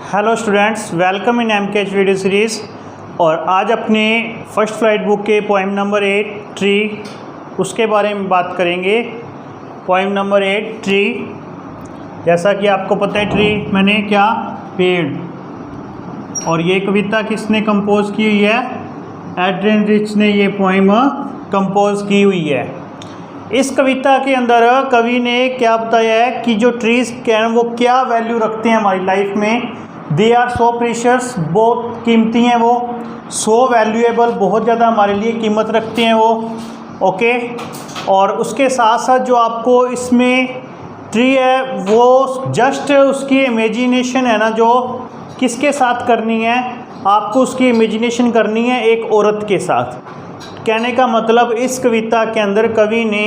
Hello students, welcome in MKH video series. और आज अपने फर्स्ट फ्लाइट बुक के पोएम नंबर 8 ट्री, उसके बारे में बात करेंगे। पोएम नंबर 8 ट्री, जैसा कि आपको पता है ट्री मैंने क्या, पेड़। और ये कविता किसने कंपोज की हुई है? एड्रियन रिच ने ये पोएम कंपोज की हुई है। इस कविता के अंदर कवि ने क्या बताया है कि जो ट्रीज़ क्या हैं वो क्या वैल्यू रखते हैं हमारी लाइफ में। दे आर सो प्रीशियस, बहुत कीमती हैं वो। सो वैल्यूएबल, बहुत ज़्यादा हमारे लिए कीमत रखते हैं वो। ओके। और उसके साथ साथ जो आपको इसमें ट्री है वो जस्ट उसकी इमेजिनेशन है ना, जो किसके साथ करनी है आपको, उसकी इमेजिनेशन करनी है एक औरत के साथ। कहने का मतलब इस कविता के अंदर कवि ने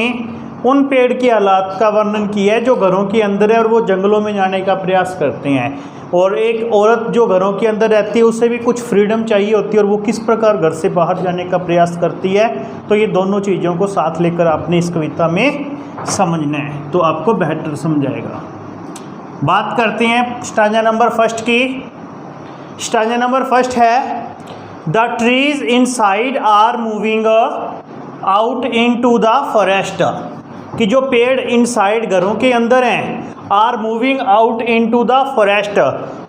उन पेड़ की हालात का वर्णन किया है जो घरों के अंदर है और वो जंगलों में जाने का प्रयास करते हैं। और एक औरत जो घरों के अंदर रहती है उसे भी कुछ फ्रीडम चाहिए होती है और वो किस प्रकार घर से बाहर जाने का प्रयास करती है। तो ये दोनों चीज़ों को साथ लेकर आपने इस कविता में समझना है तो आपको बेहतर समझ आएगा। बात करते हैं स्टांजा नंबर फर्स्ट की। स्टांजा नंबर फर्स्ट है the trees inside are moving out into the forest. कि जो पेड़ इनसाइड घरों के अंदर हैं, are moving out into the forest,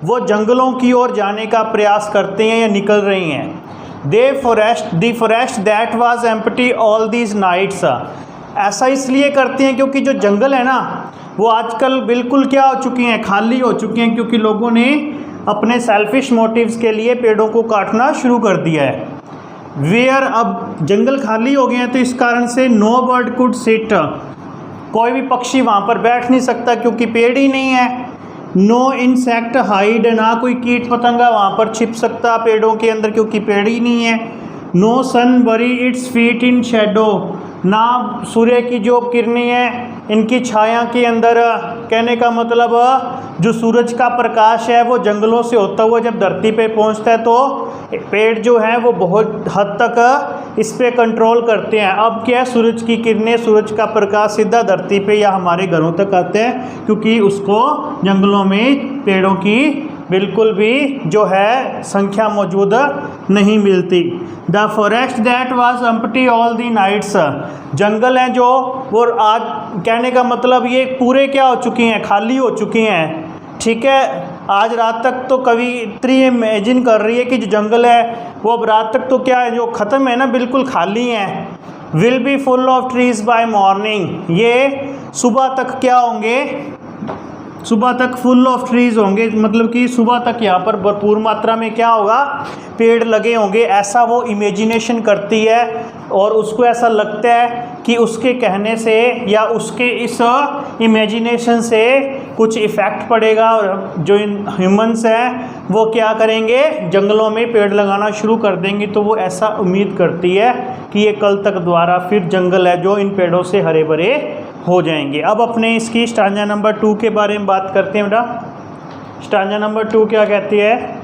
वो जंगलों की ओर जाने का प्रयास करते हैं या निकल रही हैं। The forest that was empty all these nights. ऐसा इसलिए करते हैं क्योंकि जो जंगल है ना वो आजकल बिल्कुल क्या हो चुकी हैं, खाली हो चुकी हैं, क्योंकि लोगों ने अपने सेल्फिश मोटिव्स के लिए पेड़ों को काटना शुरू कर दिया है। वेयर, अब जंगल खाली हो गए हैं तो इस कारण से नो बर्ड कुड सिट, कोई भी पक्षी वहाँ पर बैठ नहीं सकता क्योंकि पेड़ ही नहीं है। नो इंसेक्ट हाइड, ना कोई कीट पतंगा वहाँ पर छिप सकता पेड़ों के अंदर क्योंकि पेड़ ही नहीं है। नो सन बरी इट्स फीट इन शेडो, ना सूर्य की जो किरणें हैं इनकी छाया के अंदर। कहने का मतलब जो सूरज का प्रकाश है वो जंगलों से होता हुआ जब धरती पे पहुंचता है तो पेड़ जो है वो बहुत हद तक इस पे कंट्रोल करते हैं। अब क्या है, सूरज की किरणें, सूरज का प्रकाश सीधा धरती पे या हमारे घरों तक आते हैं क्योंकि उसको जंगलों में पेड़ों की बिल्कुल भी जो है संख्या मौजूद नहीं मिलती। The forest that was empty all the nights, जंगल हैं जो वो आज, कहने का मतलब ये पूरे क्या हो चुकी हैं, खाली हो चुकी हैं। ठीक है, आज रात तक तो कवित्री इमेजिन कर रही है कि जो जंगल है वो अब रात तक तो क्या है, जो ख़त्म है ना, बिल्कुल खाली हैं। Will be full of trees by morning, ये सुबह तक क्या होंगे, सुबह तक फुल ऑफ ट्रीज होंगे, मतलब कि सुबह तक यहाँ पर भरपूर मात्रा में क्या होगा, पेड़ लगे होंगे। ऐसा वो इमेजिनेशन करती है और उसको ऐसा लगता है कि उसके कहने से या उसके इस इमेजिनेशन से कुछ इफ़ेक्ट पड़ेगा और जो ह्यूमंस हैं वो क्या करेंगे, जंगलों में पेड़ लगाना शुरू कर देंगे। तो वो ऐसा उम्मीद करती है कि ये कल तक दोबारा फिर जंगल है जो इन पेड़ों से हरे भरे हो जाएंगे। अब अपने इसकी स्टांजा नंबर 2 के बारे में बात करते हैं बेटा। स्टांजा नंबर 2 क्या कहती है?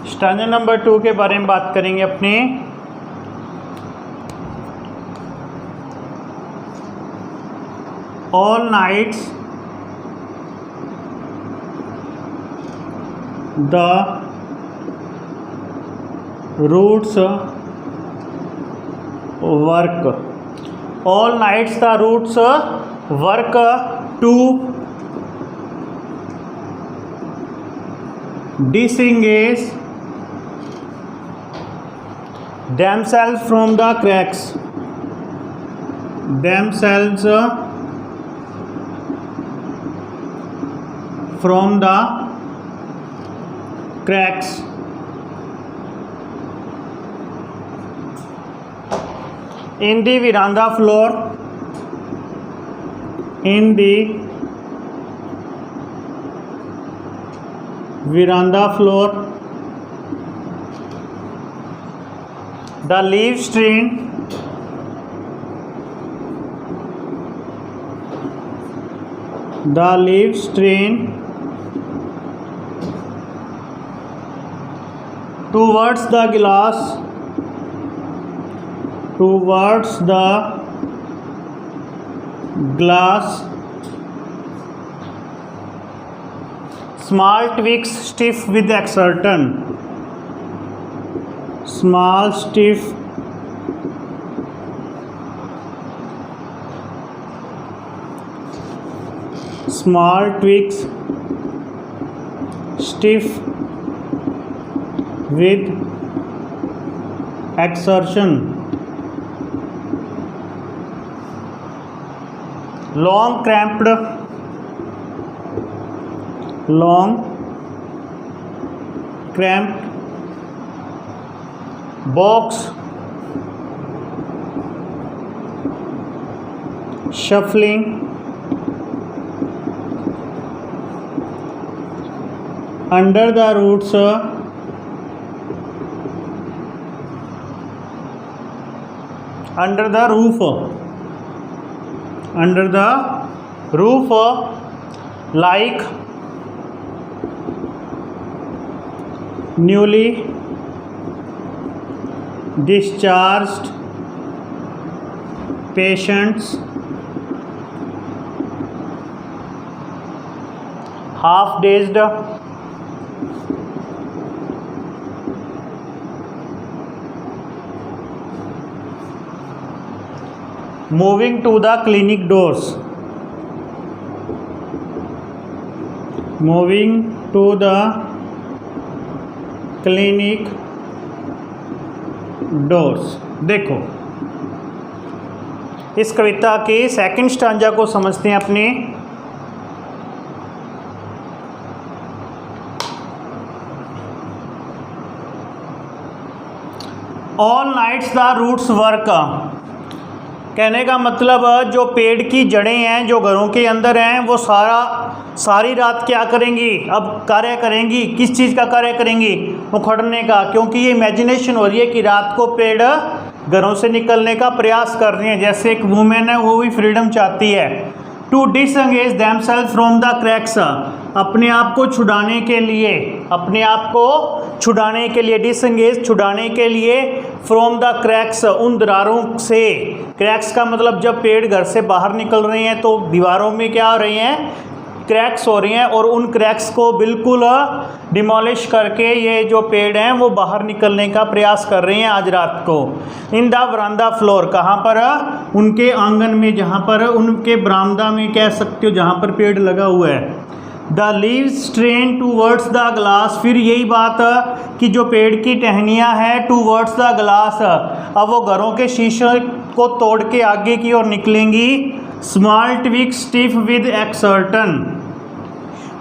स्टांजा नंबर 2 के बारे में बात करेंगे अपने। All nights the roots work, all nights the roots work to disengage themselves from the cracks, themselves from the cracks in the veranda floor, in the veranda floor, the leaf strewn The leaves strain towards the glass, towards the glass. Small twigs stiff with exertion. Small stiff small twigs stiff with exertion. Long cramped box shuffling under the roots under the roof like newly discharged patients, half dazed, moving to the clinic doors, moving to the clinic doors. देखो इस कविता के second stanza को समझते हैं अपने। All nights the roots work, कहने का मतलब जो पेड़ की जड़ें हैं जो घरों के अंदर हैं वो सारी रात क्या करेंगी, अब कार्य करेंगी। किस चीज़ का कार्य करेंगी? उखड़ने का, क्योंकि ये इमेजिनेशन हो रही है कि रात को पेड़ घरों से निकलने का प्रयास कर रही हैं। जैसे एक वुमेन है वो भी फ्रीडम चाहती है। To disengage themself from the cracks, अपने आप को छुड़ाने के लिए, अपने आप को छुड़ाने के लिए, डिसएंगेज छुड़ाने के लिए, फ्रॉम द क्रैक्स उन दरारों से। क्रैक्स का मतलब जब पेड़ घर से बाहर निकल रहे हैं तो दीवारों में क्या हो रही हैं, क्रैक्स हो रही हैं, और उन क्रैक्स को बिल्कुल डिमोलिश करके ये जो पेड़ हैं वो बाहर निकलने का प्रयास कर रहे हैं आज रात को। इन द बरामदा फ्लोर, कहाँ पर? उनके आंगन में, जहाँ पर उनके बरामदा में कह सकते हो जहाँ पर पेड़ लगा हुआ है। The leaves strain towards the glass, फिर यही बात कि जो पेड़ की टहनियाँ हैं टूवर्ड्स द ग्लास, अब वो घरों के शीशे को तोड़ के आगे की ओर निकलेंगी। स्मॉल ट्विग्स स्टिफ विद एक्सर्टन,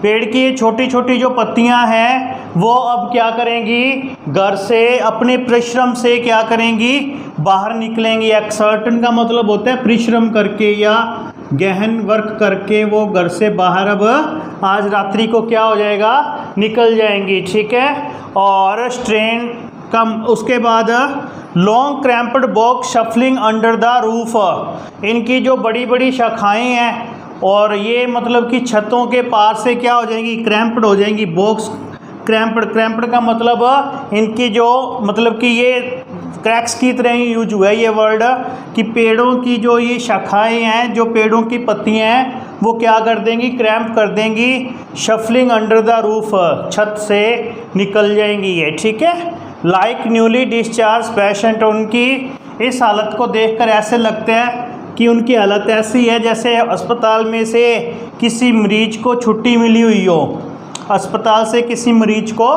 पेड़ की छोटी छोटी जो पत्तियां हैं वो अब क्या करेंगी, घर से अपने परिश्रम से क्या करेंगी, बाहर निकलेंगी। एक्सर्टन का मतलब होता है परिश्रम करके या गहन वर्क करके वो घर से बाहर अब आज रात्रि को क्या हो जाएगा, निकल जाएंगी। ठीक है। और स्ट्रेन कम, उसके बाद long cramped box shuffling under the roof, इनकी जो बड़ी बड़ी शाखाएं हैं और ये मतलब कि छतों के पार से क्या हो जाएंगी, क्रैम्प्ड हो जाएंगी। बॉक्स क्रैम्प्ड का मतलब इनकी जो मतलब कि ये क्रैक्स की तरह ही यूज हुआ है ये वर्ड, कि पेड़ों की जो ये शाखाएं हैं, जो पेड़ों की पत्तियां हैं वो क्या कर देंगी, क्रैम्प कर देंगी। शफलिंग अंडर द रूफ, छत से निकल जाएंगी ये। ठीक है। लाइक न्यूली डिस्चार्ज पेशेंट, उनकी इस हालत को देखकर ऐसे लगता है कि उनकी हालत ऐसी है जैसे अस्पताल में से किसी मरीज को छुट्टी मिली हुई हो, अस्पताल से किसी मरीज को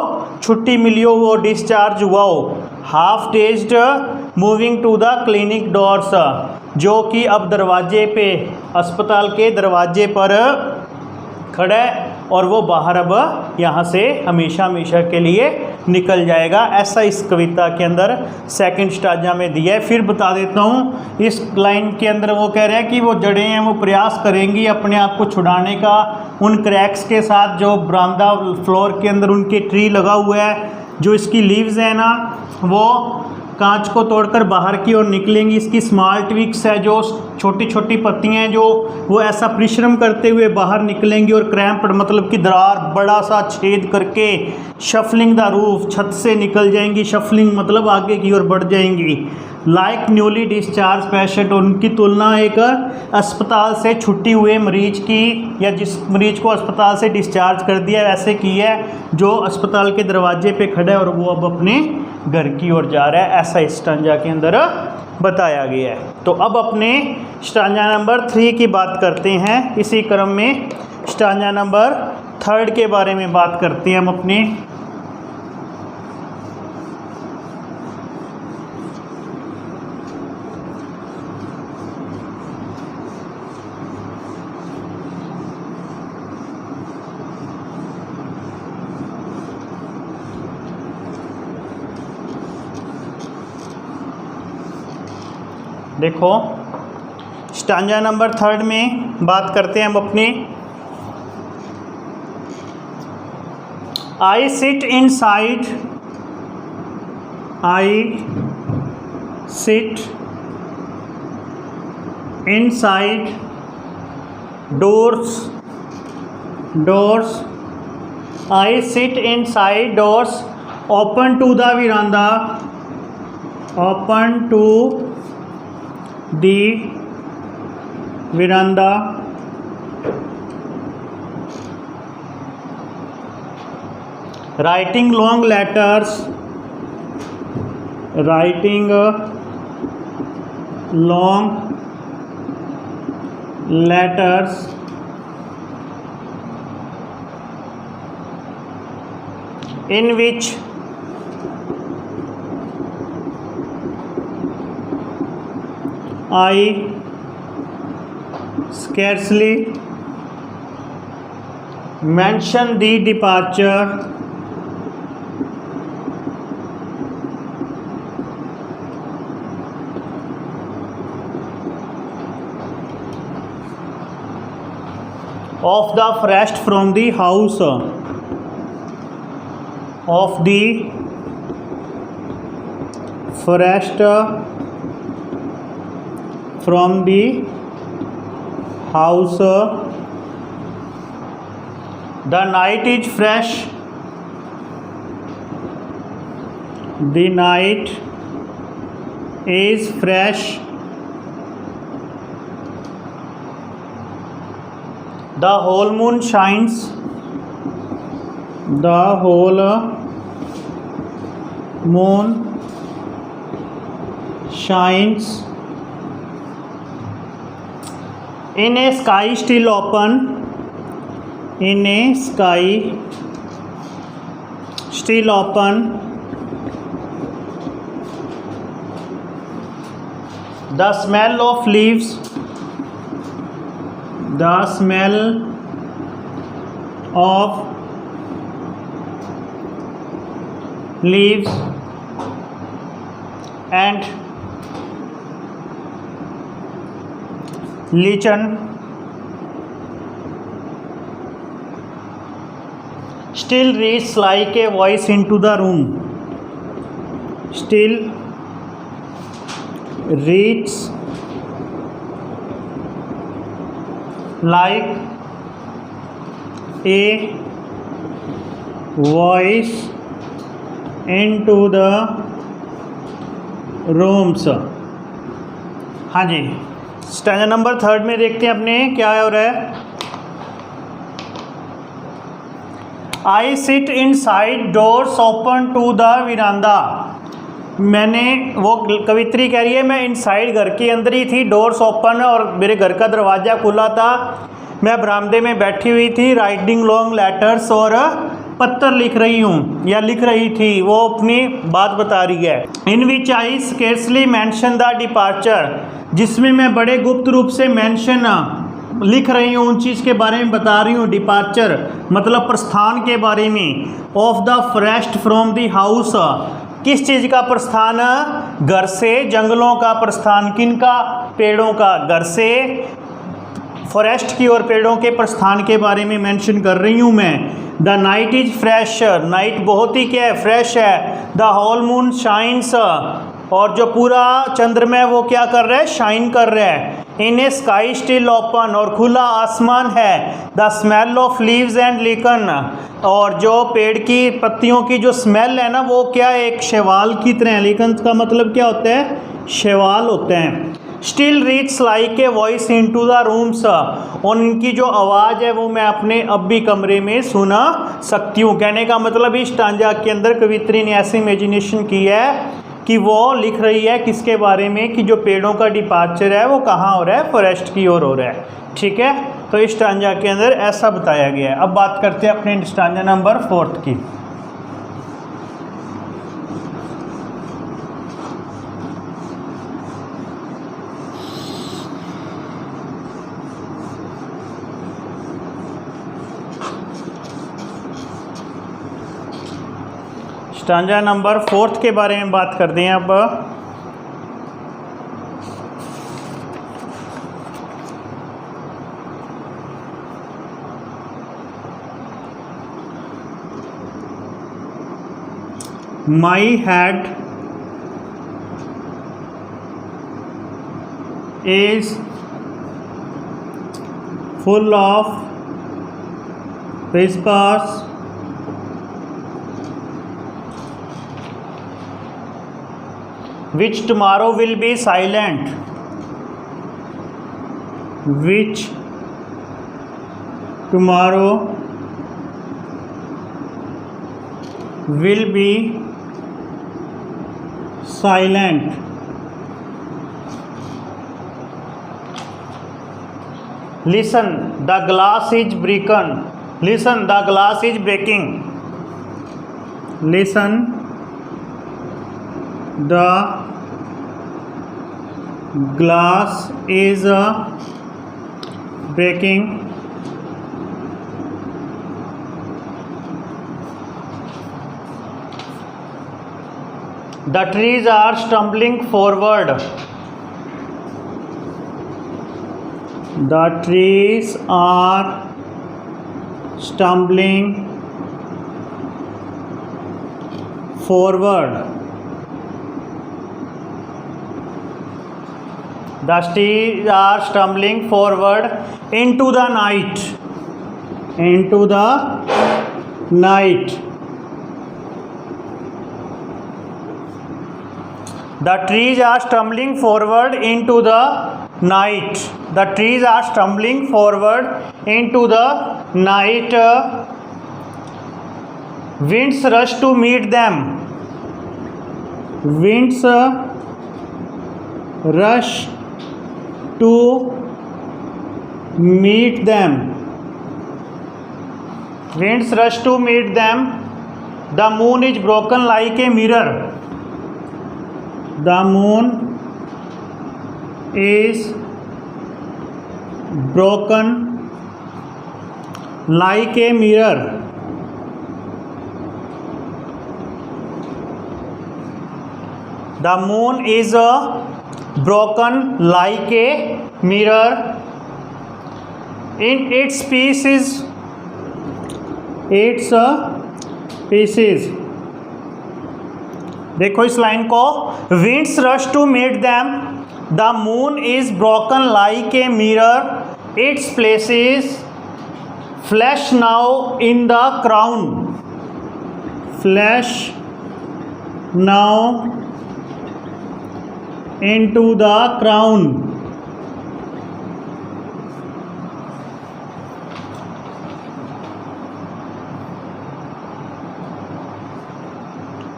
छुट्टी मिली हो, वो डिस्चार्ज हुआ हो। Half dazed moving to the clinic doors, जो कि अब दरवाजे पे, अस्पताल के दरवाजे पर खड़ा है और वो बाहर अब यहाँ से हमेशा हमेशा के लिए निकल जाएगा। ऐसा इस कविता के अंदर सेकंड स्टांजा में दिया है। फिर बता देता हूँ, इस लाइन के अंदर वो कह रहे हैं कि वो जड़ें हैं वो प्रयास करेंगी अपने आप को छुड़ाने का उन क्रैक्स के साथ जो बरामदा फ्लोर के अंदर उनके ट्री लगा हुआ है, जो इसकी लीव्स है ना वो कांच को तोड़कर बाहर की ओर निकलेंगी। इसकी स्मॉल ट्विक्स है, जो छोटी छोटी पत्तियां हैं, जो वो ऐसा परिश्रम करते हुए बाहर निकलेंगी और क्रैम्प मतलब कि दरार बड़ा सा छेद करके शफलिंग द रूफ, छत से निकल जाएंगी। शफलिंग मतलब आगे की ओर बढ़ जाएंगी। लाइक न्यूली डिस्चार्ज पेशेंट, उनकी तुलना एक अस्पताल से छुट्टी हुए मरीज की, या जिस मरीज को अस्पताल से डिस्चार्ज कर दिया वैसे की है, जो अस्पताल के दरवाजे पे खड़ा है और वो अब अपने घर की ओर जा रहा है। ऐसा इस स्टांजा के अंदर बताया गया है। तो अब अपने स्टांजा नंबर 3 की बात करते हैं। इसी क्रम में स्टांजा नंबर 3 के बारे में बात करते हैं हम अपने। देखो स्टांजा नंबर 3 में बात करते हैं हम अपने। I sit inside, I sit inside doors, doors, I sit inside doors open to the veranda, open to the veranda, writing long letters, writing long letters in which I scarcely mention the departure of the first from the house, of the first from the house, the night is fresh, the night is fresh, the whole moon shines, the whole moon shines in a sky still open, in a sky still open, the smell of leaves, the smell of leaves and lichen still reaches like a voice into the room, still reaches like a voice into the rooms। हाँ जी, stanza number 3 में देखते हैं अपने क्या हो रहा है। I sit inside doors open to the veranda, मैंने वो कवित्री कह रही है मैं इनसाइड घर के अंदर ही थी, डोर्स ओपन और मेरे घर का दरवाज़ा खुला था, मैं बरामदे में बैठी हुई थी, राइटिंग लॉन्ग लेटर्स और पत्र लिख रही हूँ या लिख रही थी, वो अपनी बात बता रही है। इन विच आई स्केर्सली मैंशन द डिपार्चर, जिसमें मैं बड़े गुप्त रूप से मेंशन लिख रही हूँ, उन चीज़ के बारे में बता रही हूँ। डिपार्चर मतलब प्रस्थान के बारे में। Of the forest from the house, किस चीज़ का प्रस्थान? घर से। जंगलों का प्रस्थान, किन का? पेड़ों का। घर से फॉरेस्ट की और पेड़ों के प्रस्थान के बारे में मेंशन कर रही हूँ मैं। The night is fresh, night बहुत ही क्या है? फ्रेश है। द होल मून शाइन्स, और जो पूरा चंद्रमा है वो क्या कर रहा है, शाइन कर रहा है। In a sky still open, और खुला आसमान है। The smell of leaves and lichen, और जो पेड़ की पत्तियों की जो स्मेल है ना वो क्या है, एक शैवाल की तरह है। लिकन का मतलब क्या होता है, शैवाल होते हैं। Still reach like a voice into the rooms, और इनकी जो आवाज़ है वो मैं अपने अब भी कमरे में सुना सकती हूँ। कहने का मतलब इस स्टांजा के अंदर कवित्री ने ऐसी इमेजिनेशन की है कि वो लिख रही है किसके बारे में, कि जो पेड़ों का डिपार्चर है वो कहाँ हो रहा है, फॉरेस्ट की ओर हो रहा है। ठीक है, तो इस स्टांजा के अंदर ऐसा बताया गया है। अब बात करते हैं अपने स्टांजा नंबर 4 की। स्टांजा नंबर 4 के बारे में बात करते हैं अब। My head is full of whispers which tomorrow will be silent, which tomorrow will be silent. Listen, the glass is broken. Listen, the glass is breaking. Listen, the glass is breaking. The trees are stumbling forward. The trees are stumbling forward. The trees are stumbling forward into the night. Into the night. The trees are stumbling forward into the night. The trees are stumbling forward into the night. Winds rush to meet them. Winds rush to meet them. Winds rush to meet them. The moon is broken like a mirror. The moon is broken like a mirror. The moon is broken like a mirror. In its pieces. Its pieces. देखो इस line को, winds rush to meet them. The moon is broken like a mirror. Its places flash now in the crown. Flash now into the crown.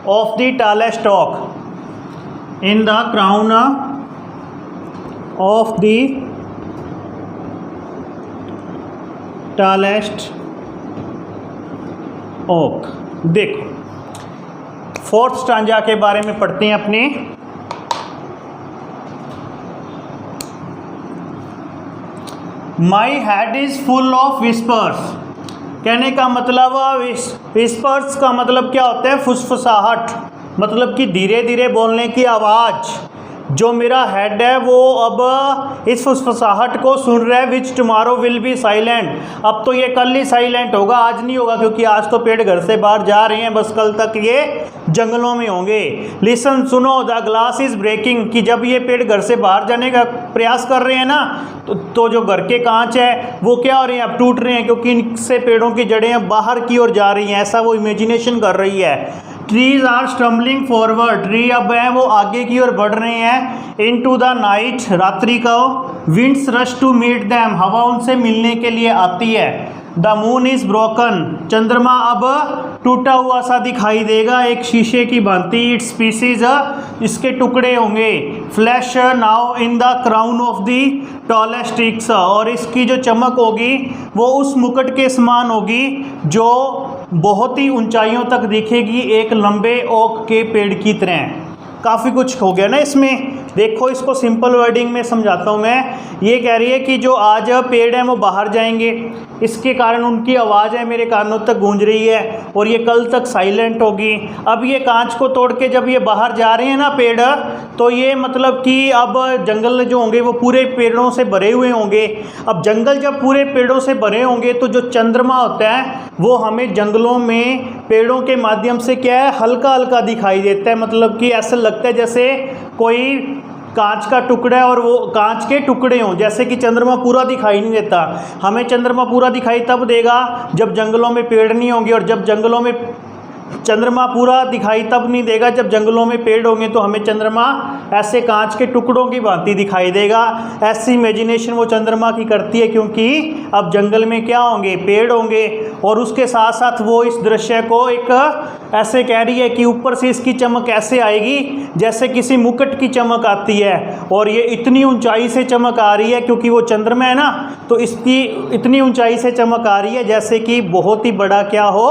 Of the tallest oak. In the crown of the tallest oak. देखो 4th stanza के बारे में पढ़ते हैं अपने। My head is full of whispers. कहने का मतलब विस्पर्स का मतलब क्या होता है, फुसफुसाहट, मतलब कि धीरे धीरे बोलने की आवाज़। जो मेरा हेड है वो अब इस फुसफुसाहट को सुन रहा है, विच टुमारो विल बी साइलेंट। अब तो ये कल ही साइलेंट होगा, आज नहीं होगा, क्योंकि आज तो पेड़ घर से बाहर जा रहे हैं, बस कल तक ये जंगलों में होंगे। लिसन, सुनो, द ग्लास इज ब्रेकिंग, कि जब ये पेड़ घर से बाहर जाने का प्रयास कर रहे हैं ना, तो जो घर के कांच है वो क्या हो रहे हैं, अब टूट रहे हैं, क्योंकि इनसे पेड़ों की जड़ें अब बाहर की ओर जा रही हैं, ऐसा वो इमेजिनेशन कर रही है। Trees are stumbling forward, tree अब है वो आगे की ओर बढ़ रहे हैं। इनटू द नाइट, रात्रि को। Winds rush to meet them, हवा उनसे मिलने के लिए आती है। द मून इज ब्रोकन, चंद्रमा अब टूटा हुआ सा दिखाई देगा, एक शीशे की भांति। इट्स पीसीज, इसके टुकड़े होंगे। Flash now in the crown of the tallest tricks, और इसकी जो चमक होगी वो उस मुकुट के समान होगी जो बहुत ही ऊंचाइयों तक दिखेगी, एक लंबे ओक के पेड़ की तरह। काफ़ी कुछ हो गया ना इसमें। देखो इसको सिंपल वर्डिंग में समझाता हूँ मैं। ये कह रही है कि जो आज पेड़ हैं वो बाहर जाएंगे, इसके कारण उनकी आवाज़ है मेरे कानों तक गूंज रही है, और ये कल तक साइलेंट होगी। अब ये कांच को तोड़ के जब ये बाहर जा रहे हैं ना पेड़, तो ये मतलब कि अब जंगल जो होंगे वो पूरे पेड़ों से भरे हुए होंगे। अब जंगल जब पूरे पेड़ों से भरे होंगे तो जो चंद्रमा होता है वो हमें जंगलों में पेड़ों के माध्यम से क्या है, हल्का हल्का दिखाई देता है। मतलब कि ऐसा लगता है जैसे कोई कांच का टुकड़ा है और वो कांच के टुकड़े हों, जैसे कि चंद्रमा पूरा दिखाई नहीं देता। हमें चंद्रमा पूरा दिखाई तब देगा जब जंगलों में पेड़ नहीं होंगे, और जब जंगलों में चंद्रमा पूरा दिखाई तब नहीं देगा जब जंगलों में पेड़ होंगे, तो हमें चंद्रमा ऐसे कांच के टुकड़ों की भांति दिखाई देगा। ऐसी इमेजिनेशन वो चंद्रमा की करती है, क्योंकि अब जंगल में क्या होंगे, पेड़ होंगे। और उसके साथ साथ वो इस दृश्य को एक ऐसे कह रही है कि ऊपर से इसकी चमक ऐसे आएगी जैसे किसी मुकुट की चमक आती है, और ये इतनी ऊंचाई से चमक आ रही है, क्योंकि वो चंद्रमा है ना, तो इसकी इतनी ऊंचाई से चमक आ रही है जैसे कि बहुत ही बड़ा क्या हो,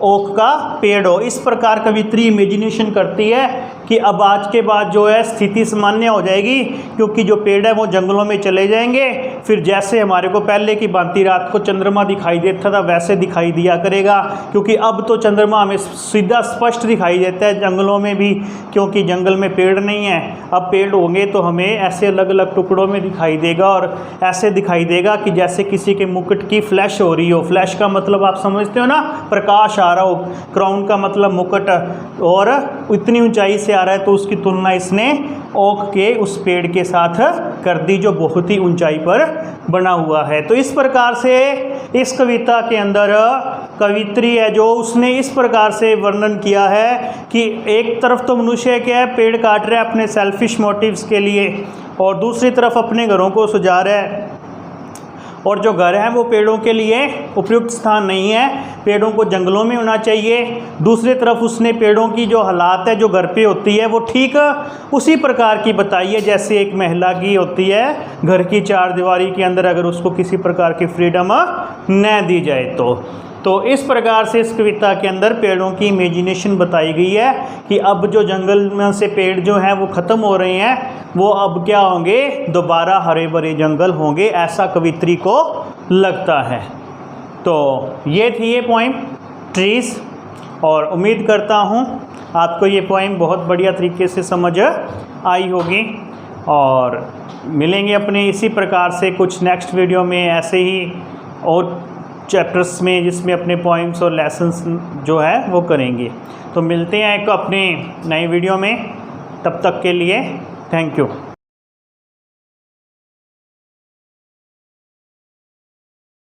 ओक का पेड़ हो। इस प्रकार कवित्री इमेजिनेशन करती है कि अब आज के बाद जो है स्थिति सामान्य हो जाएगी, क्योंकि जो पेड़ है वो जंगलों में चले जाएंगे। फिर जैसे हमारे को पहले की भांति रात को चंद्रमा दिखाई देता था वैसे दिखाई दिया करेगा, क्योंकि अब तो चंद्रमा हमें सीधा स्पष्ट दिखाई देता है जंगलों में भी, क्योंकि जंगल में पेड़ नहीं है। अब पेड़ होंगे तो हमें ऐसे अलग अलग टुकड़ों में दिखाई देगा, और ऐसे दिखाई देगा कि जैसे किसी के मुकुट की फ्लैश हो रही हो। फ्लैश का मतलब आप समझते हो ना, प्रकाश आ रहा हो। क्राउन का मतलब मुकुट, और इतनी ऊंचाई से आ रहा है तो उसकी तुलना इसने ओक के उस पेड़ के साथ कर दी जो बहुत ही ऊंचाई पर बना हुआ है। तो इस प्रकार से इस कविता के अंदर कवित्री है जो उसने इस प्रकार से वर्णन किया है कि एक तरफ तो मनुष्य क्या है, पेड़ काट रहा है अपने सेल्फिश मोटिव्स के लिए, और दूसरी तरफ अपने घरों को सुजा रहा है, और जो घर है वो पेड़ों के लिए उपयुक्त स्थान नहीं है, पेड़ों को जंगलों में होना चाहिए। दूसरी तरफ उसने पेड़ों की जो हालात है जो घर पे होती है वो ठीक उसी प्रकार की बताई है जैसे एक महिला की होती है घर की चार दीवारी के अंदर, अगर उसको किसी प्रकार की फ्रीडम न दी जाए तो इस प्रकार से इस कविता के अंदर पेड़ों की इमेजिनेशन बताई गई है कि अब जो जंगल में से पेड़ जो हैं वो ख़त्म हो रहे हैं, वो अब क्या होंगे, दोबारा हरे भरे जंगल होंगे, ऐसा कवित्री को लगता है। तो ये थी ये पोइम ट्रीज़, और उम्मीद करता हूँ आपको ये पोइम बहुत बढ़िया तरीके से समझ आई होगी, और मिलेंगे अपने इसी प्रकार से कुछ नेक्स्ट वीडियो में ऐसे ही और चैप्टर्स में, जिसमें अपने पॉइंट्स और लेसन्स जो है वो करेंगे। तो मिलते हैं एक अपने नई वीडियो में, तब तक के लिए थैंक यू।